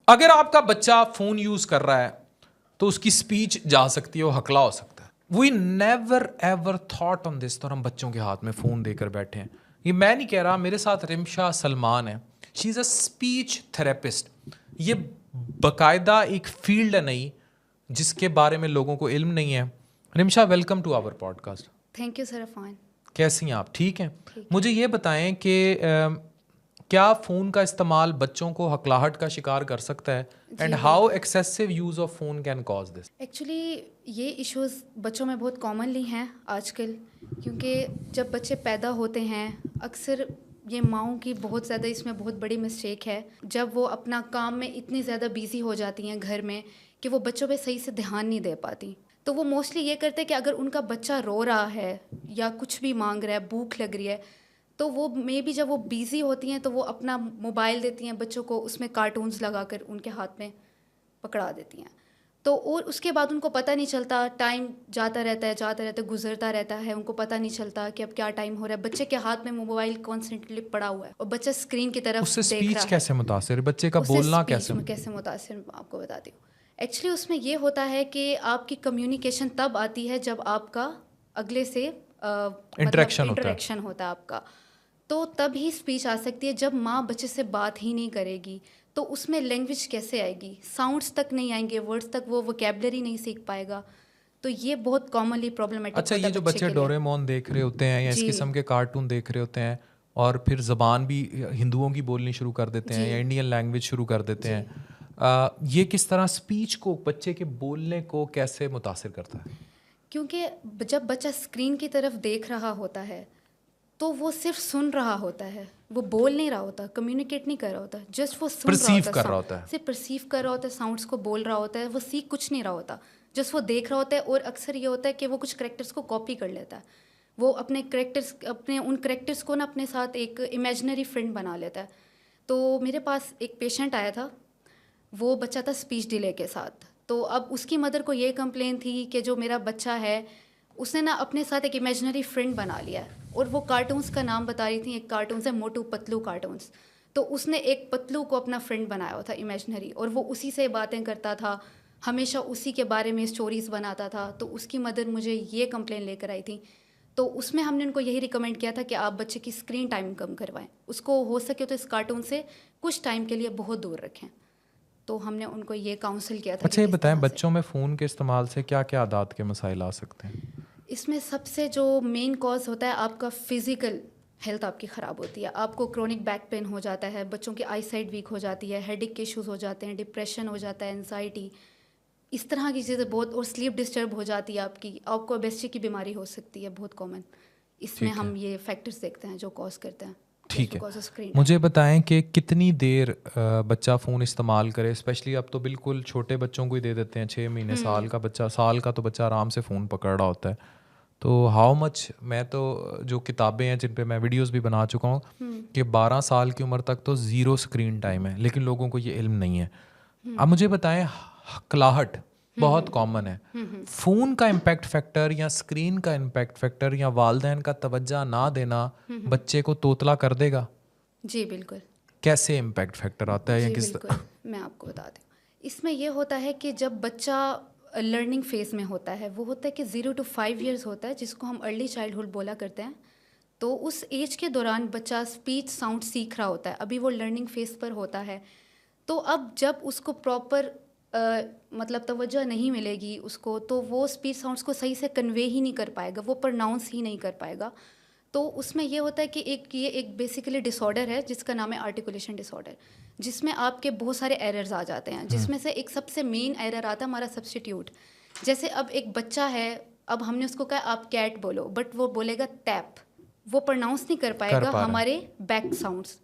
اگر آپ کا بچہ فون یوز کر رہا ہے تو اس کی اسپیچ جا سکتی ہے, وہ ہکلا ہو سکتا ہے. We never ever thought on this. تو ہم بچوں کے ہاتھ میں فون دے کر بیٹھے ہیں. یہ میں نہیں کہہ رہا, میرے ساتھ رمشا سلمان ہے, شی از اے اسپیچ تھراپسٹ. یہ باقاعدہ ایک فیلڈ ہے نئی جس کے بارے میں لوگوں کو علم نہیں ہے. Rimsha, welcome to our podcast. Thank you sir. Affan, کیسی ہیں آپ؟ ٹھیک ہیں. مجھے یہ بتائیں کہ کیا فون کا استعمال بچوں کو ہکلاہٹ کا شکار کر سکتا ہے, and how excessive use of phone can cause this? Actually یہ ایشوز بچوں میں بہت کامنلی ہیں آج کل, کیونکہ جب بچے پیدا ہوتے ہیں اکثر یہ ماؤں کی بہت زیادہ اس میں بہت بڑی مسٹیک ہے, جب وہ اپنا کام میں اتنی زیادہ بیزی ہو جاتی ہیں گھر میں کہ وہ بچوں پہ صحیح سے دھیان نہیں دے پاتی. تو وہ موسٹلی یہ کرتے کہ اگر ان کا بچہ رو رہا ہے یا کچھ بھی مانگ رہا ہے, بھوک لگ رہی ہے, تو وہ مے بی جب وہ بیزی ہوتی ہیں تو وہ اپنا موبائل دیتی ہیں بچوں کو, اس میں کارٹونز لگا کر ان کے ہاتھ میں پکڑا دیتی ہیں. تو اور اس کے بعد ان کو پتہ نہیں چلتا, ٹائم جاتا رہتا ہے, گزرتا رہتا ہے, ان کو پتہ نہیں چلتا کہ اب کیا ٹائم ہو رہا ہے. بچے کے ہاتھ میں موبائل کانسٹنٹلی پڑا ہوا ہے اور بچہ اسکرین کی طرف اس سے دیکھ رہا اسپیچ ہے. کیسے متاثر ہے, بچے کا بولنا کیسے متاثر, میں آپ کو بتاتی ہوں. ایکچولی اس میں یہ ہوتا ہے کہ آپ کی کمیونیکیشن تب آتی ہے جب آپ کا اگلے سے انٹریکشن ہوتا ہے آپ کا, تو تب ہی اسپیچ آ سکتی ہے. جب ماں بچے سے بات ہی نہیں کرے گی تو اس میں لینگویج کیسے آئے گی, ساؤنڈس تک نہیں آئیں گے, ورڈس تک وہ ووکیبلری نہیں سیکھ پائے گا. تو یہ بہت کامنلی پرابلمٹک ہوتا ہے. اچھا, یہ جو بچے ڈوریمون دیکھ رہے ہوتے ہیں یا اس قسم کے کارٹون دیکھ رہے ہوتے ہیں اور پھر زبان بھی ہندوؤں کی بولنی شروع کر دیتے ہیں یا انڈین لینگویج شروع کر دیتے ہیں, یہ کس طرح اسپیچ کو, بچے کے بولنے کو کیسے متاثر کرتا ہے؟ کیونکہ جب بچہ اسکرین کی طرف دیکھ رہا ہوتا ہے تو وہ صرف سن رہا ہوتا ہے, وہ بول نہیں رہا ہوتا, کمیونیکیٹ نہیں کر رہا ہوتا, جسٹ وہ سن رہا ہوتا ہے, صرف پرسیو کر رہا ہوتا ہے, ساؤنڈس کو بول رہا ہوتا ہے, وہ سیکھ کچھ نہیں رہا ہوتا, جسٹ وہ دیکھ رہا ہوتا ہے. اور اکثر یہ ہوتا ہے کہ وہ کچھ کریکٹرس کو کاپی کر لیتا ہے, وہ اپنے ان کریکٹرس کو نا اپنے ساتھ ایک امیجنری فرینڈ بنا لیتا ہے. تو میرے پاس ایک پیشنٹ آیا تھا, وہ بچہ تھا اسپیچ ڈیلے کے ساتھ. تو اب اس کی مدر کو یہ کمپلین تھی کہ جو میرا بچہ ہے اس نے نا اپنے ساتھ ایک امیجنری فرینڈ بنا لیا ہے, اور وہ کارٹونس کا نام بتا رہی تھیں. ایک کارٹونس ہے موٹو پتلو کارٹونس, تو اس نے ایک پتلو کو اپنا فرینڈ بنایا ہوا تھا امیجنری, اور وہ اسی سے باتیں کرتا تھا, ہمیشہ اسی کے بارے میں اسٹوریز بناتا تھا. تو اس کی مدر مجھے یہ کمپلین لے کر آئی تھی. تو اس میں ہم نے ان کو یہی ریکمینڈ کیا تھا کہ آپ بچے کی اسکرین ٹائم کم کروائیں, اس کو ہو سکے تو اس کارٹون سے کچھ ٹائم کے لیے بہت دور رکھیں. تو ہم نے ان کو یہ کاؤنسل کیا تھا. اچھا, یہ بتائیں بچوں میں فون کے استعمال سے کیا کیا عادات کے مسائل آ سکتے ہیں؟ اس میں سب سے جو مین کاز ہوتا ہے آپ کا فزیکل ہیلتھ آپ کی خراب ہوتی ہے. آپ کو کرونک بیک پین ہو جاتا ہے, بچوں کی آئی سائٹ ویک ہو جاتی ہے, ہیڈ ایک کے ایشوز ہو جاتے ہیں, ڈپریشن ہو جاتا ہے, انزائٹی, اس طرح کی چیزیں بہت, اور سلیپ ڈسٹرب ہو جاتی ہے آپ کو اوبیسٹی کی بیماری ہو سکتی ہے, بہت کامن. اس میں ہم یہ فیکٹرز دیکھتے ہیں جو کاز کرتے ہیں. ٹھیک ہے, مجھے بتائیں کہ کتنی دیر بچہ فون استعمال کرے, اسپیشلی اب تو بالکل چھوٹے بچوں کو ہی دے دیتے ہیں, 6 مہینے, سال کا بچہ, سال کا تو بچہ آرام سے فون پکڑ رہا ہوتا ہے. تو ہاؤ مچ, میں تو جو کتابیں ہیں جن پہ میں ویڈیوز بھی بنا چکا ہوں کہ 12 سال کی عمر تک تو 0 اسکرین ٹائم ہے, لیکن لوگوں کو یہ علم نہیں ہے. اب مجھے بتائیں, ہکلاہٹ بہت کامن ہے, فون کا امپیکٹ فیکٹر یا اسکرین کا امپیکٹ فیکٹر یا والدین کا توجہ نہ دینا بچے کو توتلا کر دے گا؟ جی بالکل. کیسے امپیکٹ فیکٹر آتا ہے؟ جی بالکل, میں آپ کو بتاتی ہوں. اس میں یہ ہوتا ہے کہ جب بچہ لرننگ فیز میں ہوتا ہے, وہ ہوتا ہے کہ 0 to 5 ایئرس ہوتا ہے, جس کو ہم ارلی چائلڈہڈ بولا کرتے ہیں. تو اس ایج کے دوران بچہ اسپیچ ساؤنڈ سیکھ رہا ہوتا ہے, ابھی وہ لرننگ فیز پر ہوتا ہے. تو اب جب اس کو پراپر مطلب توجہ نہیں ملے گی اس کو, تو وہ اسپیچ ساؤنڈس کو صحیح سے کنوے ہی نہیں کر پائے گا, وہ پرناؤنس ہی نہیں کر پائے گا. تو اس میں یہ ہوتا ہے کہ یہ ایک بیسیکلی ڈس آرڈر ہے جس کا نام ہے آرٹیکولیشن ڈس آرڈر, جس میں آپ کے بہت سارے ایررز آ جاتے ہیں, جس میں سے ایک سب سے مین ایرر آتا ہے ہمارا سبسٹیٹیوٹ. جیسے اب ایک بچہ ہے, اب ہم نے اس کو کہا آپ کیٹ بولو, بٹ وہ بولے گا ٹیپ, وہ پرناؤنس نہیں کر پائے گا ہمارے بیک ساؤنڈس.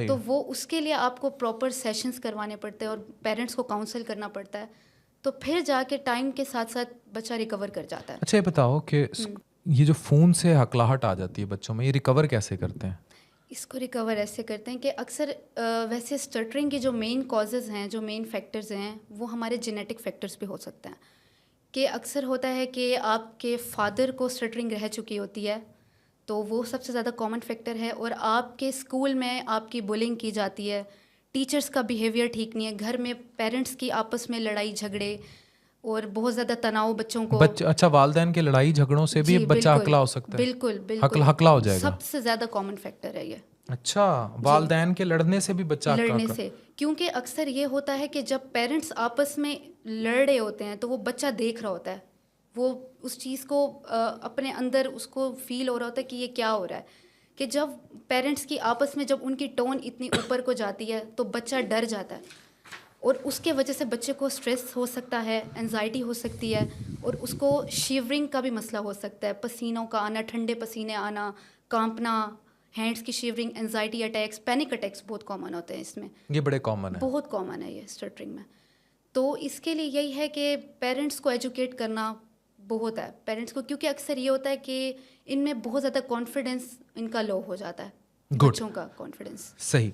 تو وہ اس کے لیے آپ کو پراپر سیشنز کروانے پڑتے ہیں اور پیرنٹس کو کاؤنسل کرنا پڑتا ہے, تو پھر جا کے ٹائم کے ساتھ ساتھ بچہ ریکور کر جاتا ہے. اچھا, یہ بتاؤ کہ یہ جو فون سے ہکلاہٹ آ جاتی ہے بچوں میں, یہ ریکور کیسے کرتے ہیں؟ اس کو ریکور ایسے کرتے ہیں کہ اکثر ویسے اسٹرٹرنگ کی جو مین کازز ہیں, جو مین فیکٹرز ہیں, وہ ہمارے جینیٹک فیکٹرز بھی ہو سکتے ہیں. کہ اکثر ہوتا ہے کہ آپ کے فادر کو اسٹرٹرنگ رہ چکی ہوتی ہے, تو وہ سب سے زیادہ کامن فیکٹر ہے. اور آپ کے اسکول میں آپ کی بلنگ کی جاتی ہے, ٹیچرس کا بیہیویئر ٹھیک نہیں ہے, گھر میں پیرنٹس کی آپس میں لڑائی جھگڑے اور بہت زیادہ تناؤ بچوں کو. اچھا, والدین کے لڑائی جھگڑوں سے بھی بچہ ہکلا ہو سکتا ہے؟ بالکل بالکل ہکلا ہو جائے گا, سب سے زیادہ کامن فیکٹر ہے یہ. اچھا, والدین کے لڑنے سے بھی بچہ لڑنے سے, کیونکہ اکثر یہ ہوتا ہے کہ جب پیرنٹس آپس میں لڑ رہے ہوتے ہیں تو وہ بچہ دیکھ رہا ہوتا ہے, وہ اس چیز کو اپنے اندر اس کو فیل ہو رہا ہوتا ہے کہ یہ کیا ہو رہا ہے, کہ جب پیرنٹس کی آپس میں جب ان کی ٹون اتنی اوپر کو جاتی ہے تو بچہ ڈر جاتا ہے, اور اس کے وجہ سے بچے کو اسٹریس ہو سکتا ہے, انزائٹی ہو سکتی ہے, اور اس کو شیورنگ کا بھی مسئلہ ہو سکتا ہے, پسینوں کا آنا, ٹھنڈے پسینے آنا, کانپنا, ہینڈس کی shivering, anxiety attacks, panic attacks بہت کامن ہوتے ہیں اس میں. یہ بڑے کامن ہے, بہت کامن ہے یہ اسٹرٹرنگ میں. تو اس کے لیے یہی ہے کہ پیرنٹس کو ایجوکیٹ کرنا بہت ہے, پیرنٹس کو, کیونکہ اکثر یہ ہوتا ہے کہ ان میں بہت زیادہ کانفیڈینس ان کا لو ہو جاتا ہے, بچوں کا کانفیڈینس. صحیح.